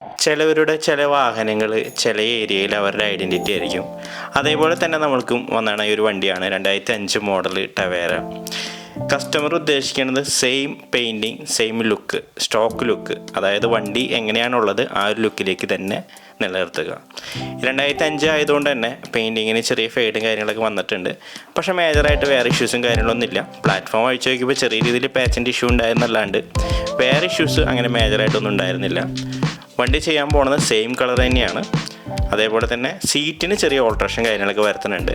ചിലവരുടെ ചില വാഹനങ്ങൾ ചില ഏരിയയിൽ അവരുടെ ഐഡൻറ്റിറ്റി ആയിരിക്കും. അതേപോലെ തന്നെ നമ്മൾക്കും വന്നാണ് ഈ ഒരു വണ്ടിയാണ് 2005 മോഡൽ ടവേര. കസ്റ്റമർ ഉദ്ദേശിക്കുന്നത് same painting, same look, stock look, അതായത് വണ്ടി എങ്ങനെയാണുള്ളത് ആ ഒരു ലുക്കിലേക്ക് തന്നെ നിലനിർത്തുക. 2005 ആയതുകൊണ്ട് തന്നെ പെയിൻറ്റിങ്ങിന് ചെറിയ ഫെയ്ഡും കാര്യങ്ങളൊക്കെ വന്നിട്ടുണ്ട്. പക്ഷേ മേജറായിട്ട് വേറെ ഇഷ്യൂസും കാര്യങ്ങളൊന്നുമില്ല. പ്ലാറ്റ്ഫോം അഴിച്ചു നോക്കിയപ്പോൾ ചെറിയ രീതിയിൽ പാച്ചിൻ്റെ ഇഷ്യൂ ഉണ്ടായിരുന്നല്ലാണ്ട് വേറെ ഇഷ്യൂസ് അങ്ങനെ മേജറായിട്ടൊന്നും ഉണ്ടായിരുന്നില്ല. വണ്ടി ചെയ്യാൻ പോകുന്നത് സെയിം കളർ തന്നെയാണ്. അതേപോലെ തന്നെ സീറ്റിന് ചെറിയ ഓൾട്രേഷൻ കാര്യങ്ങളൊക്കെ വരുത്തുന്നുണ്ട്.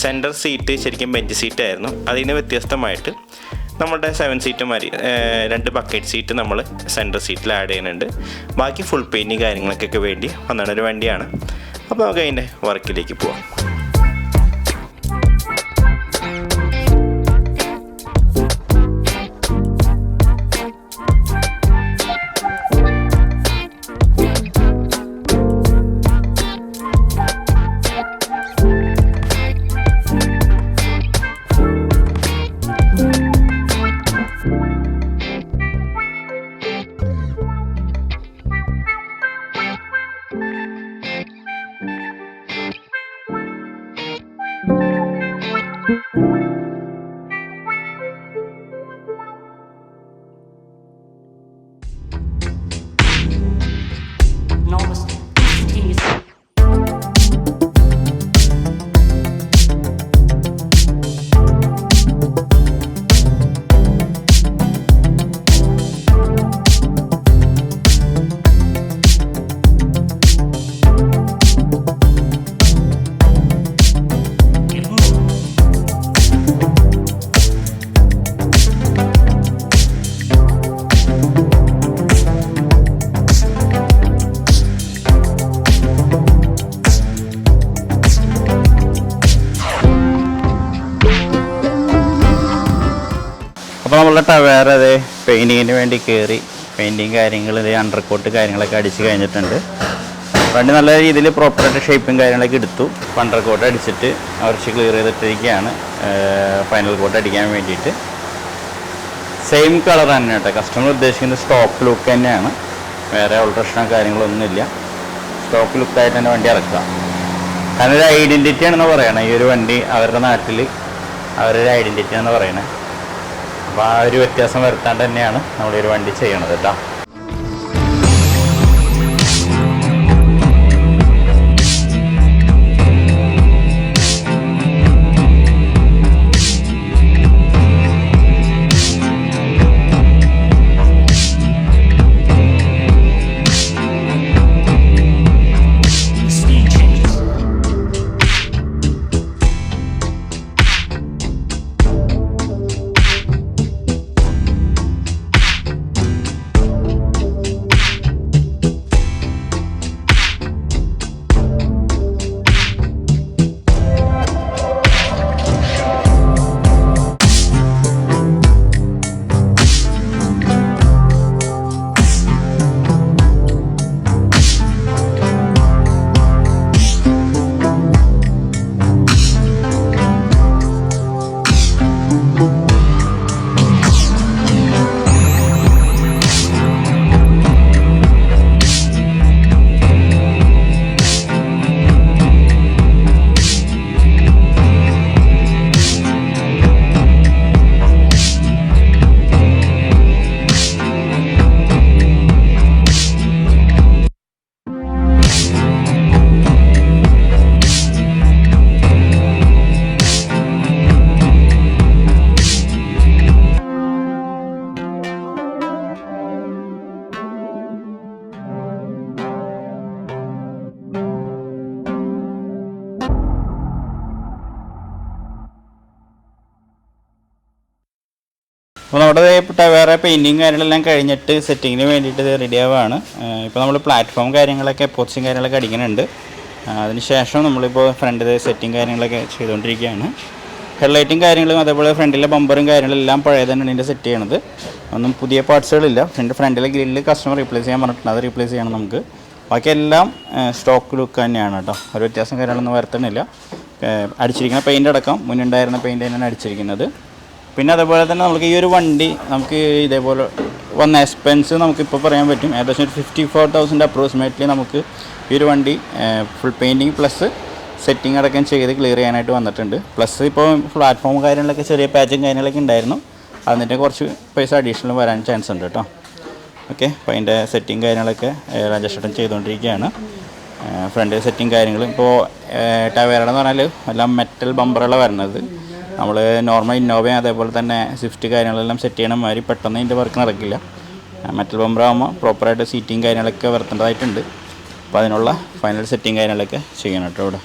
സെൻറ്റർ സീറ്റ് ശരിക്കും ബെഞ്ച് സീറ്റായിരുന്നു. അതിന് വ്യത്യസ്തമായിട്ട് നമ്മളുടെ 7 സീറ്റ് മാറി 2 ബക്കറ്റ് സീറ്റ് നമ്മൾ സെൻറ്റർ സീറ്റിൽ ആഡ് ചെയ്യുന്നുണ്ട്. ബാക്കി ഫുൾ പെയിൻറ്റിങ് കാര്യങ്ങൾക്കൊക്കെ വേണ്ടി വന്നിട്ട് ഒരു വണ്ടിയാണ്. അപ്പോൾ നമുക്ക് അതിൻ്റെ വർക്കിലേക്ക് പോവാം. അപ്പോൾ നമ്മളുടെ ടവേര അതേ പെയിൻറ്റിങ്ങിന് വേണ്ടി കയറി പെയിൻറ്റിങ് കാര്യങ്ങൾ ഇതേ അണ്ടർകോട്ട് കാര്യങ്ങളൊക്കെ അടിച്ച് കഴിഞ്ഞിട്ടുണ്ട്. വണ്ടി നല്ല രീതിയിൽ പ്രോപ്പറായിട്ട് ഷേപ്പും കാര്യങ്ങളൊക്കെ എടുത്തു. അണ്ടർകോട്ട് അടിച്ചിട്ട് കുറച്ച് ക്ലിയർ ചെയ്തിട്ടിരിക്കുകയാണ് ഫൈനൽ കോട്ട് അടിക്കാൻ വേണ്ടിയിട്ട്. സെയിം കളർ തന്നെ കേട്ടോ. കസ്റ്റമർ ഉദ്ദേശിക്കുന്നത് സ്റ്റോക്ക് ലുക്ക് തന്നെയാണ്. വേറെ ഓൾട്രേഷനോ കാര്യങ്ങളൊന്നുമില്ല. സ്റ്റോക്ക് ലുക്കായിട്ട് തന്നെ വണ്ടി ഇറക്കുക. കാരണം ഒരു ഐഡൻറ്റിറ്റി ആണെന്ന് പറയണേ ഈ ഒരു വണ്ടി. അവരുടെ നാട്ടിൽ അവരുടെ ഐഡൻറ്റിറ്റി ആണെന്ന് പറയണേ. അപ്പോൾ ആ ഒരു വ്യത്യാസം വരുത്താണ്ട് തന്നെയാണ് നമ്മൾ ഈ ഒരു വണ്ടി ചെയ്യണത് കേട്ടോ. അപ്പോൾ നമ്മുടെ ടവേര പെയിൻറ്റിങ് കാര്യങ്ങളെല്ലാം കഴിഞ്ഞിട്ട് സെറ്റിങ്ങിന് വേണ്ടിയിട്ട് റെഡി ആവുകയാണ്. ഇപ്പോൾ നമ്മൾ പ്ലാറ്റ്ഫോം കാര്യങ്ങളൊക്കെ പോസ്റ്റും കാര്യങ്ങളൊക്കെ അടിക്കുന്നുണ്ട്. അതിനുശേഷം നമ്മളിപ്പോൾ ഫ്രണ്ട് സെറ്റിങ് കാര്യങ്ങളൊക്കെ ചെയ്തുകൊണ്ടിരിക്കുകയാണ്. ഹെഡ്ലൈറ്റും കാര്യങ്ങളും അതേപോലെ ഫ്രണ്ടിലെ ബമ്പറും കാര്യങ്ങളെല്ലാം പഴയ തന്നെയാണ് ഇതിൻ്റെ സെറ്റ് ചെയ്യണത്. ഒന്നും പുതിയ പാർട്സുകളില്ല. ഫ്രണ്ടിലെ ഗ്രില്ല് കസ്റ്റമർ റീപ്ലേസ് ചെയ്യാൻ പറഞ്ഞിട്ടുണ്ട്. അത് റീപ്ലേസ് ചെയ്യണം നമുക്ക്. ബാക്കിയെല്ലാം സ്റ്റോക്ക് ലുക്ക് തന്നെയാണ് കേട്ടോ. ഒരു വ്യത്യാസം കാര്യങ്ങളൊന്നും വരുത്തുന്നില്ല. അടിച്ചിരിക്കുന്ന പെയിൻ്റ് അടക്കം മുന്നുണ്ടായിരുന്ന പെയിൻ്റ് തന്നെയാണ് അടിച്ചിരിക്കുന്നത്. പിന്നെ അതേപോലെ തന്നെ നമുക്ക് ഈ ഒരു വണ്ടി നമുക്ക് ഇതേപോലെ വന്ന എക്സ്പെൻസ് നമുക്കിപ്പോൾ പറയാൻ പറ്റും. ഏകദേശം ഒരു 54,000 അപ്രോക്സിമേറ്റ്ലി നമുക്ക് ഈ ഒരു വണ്ടി ഫുൾ പെയിൻറ്റിങ് പ്ലസ് സെറ്റിംഗ് അടക്കം ചെയ്ത് ക്ലിയർ ചെയ്യാനായിട്ട് വന്നിട്ടുണ്ട്. പ്ലസ് ഇപ്പോൾ പ്ലാറ്റ്ഫോം കാര്യങ്ങളൊക്കെ ചെറിയ പാച്ചും കാര്യങ്ങളൊക്കെ ഉണ്ടായിരുന്നു. അതിൻ്റെ കുറച്ച് പൈസ അഡീഷണൽ വരാൻ ചാൻസ് ഉണ്ട് കേട്ടോ. ഓക്കെ, അപ്പോൾ അതിൻ്റെ സെറ്റിംഗ് കാര്യങ്ങളൊക്കെ രാജേഷേട്ടൻ ചെയ്തുകൊണ്ടിരിക്കുകയാണ്. ഫ്രണ്ട് സെറ്റിംഗ് കാര്യങ്ങൾ ഇപ്പോൾ ടവേറ എന്ന് പറഞ്ഞാൽ എല്ലാം മെറ്റൽ ബമ്പറുകളാണ് വരുന്നത്. നമ്മൾ നോർമൽ ഇന്നോവയും അതേപോലെ തന്നെ സ്വിഫ്റ്റ് കാര്യങ്ങളെല്ലാം സെറ്റ് ചെയ്യണ മാതിരി പെട്ടെന്ന് അതിൻ്റെ വർക്ക് നടക്കില്ല. മെറ്റൽ ബമ്പറാകുമ്പോൾ പ്രോപ്പറായിട്ട് സീറ്റിംഗ് കാര്യങ്ങളൊക്കെ വരുത്തേണ്ടതായിട്ടുണ്ട്. അപ്പോൾ അതിനുള്ള ഫൈനൽ സെറ്റിംഗ് കാര്യങ്ങളൊക്കെ ചെയ്യണം കേട്ടോ ഇവിടെ.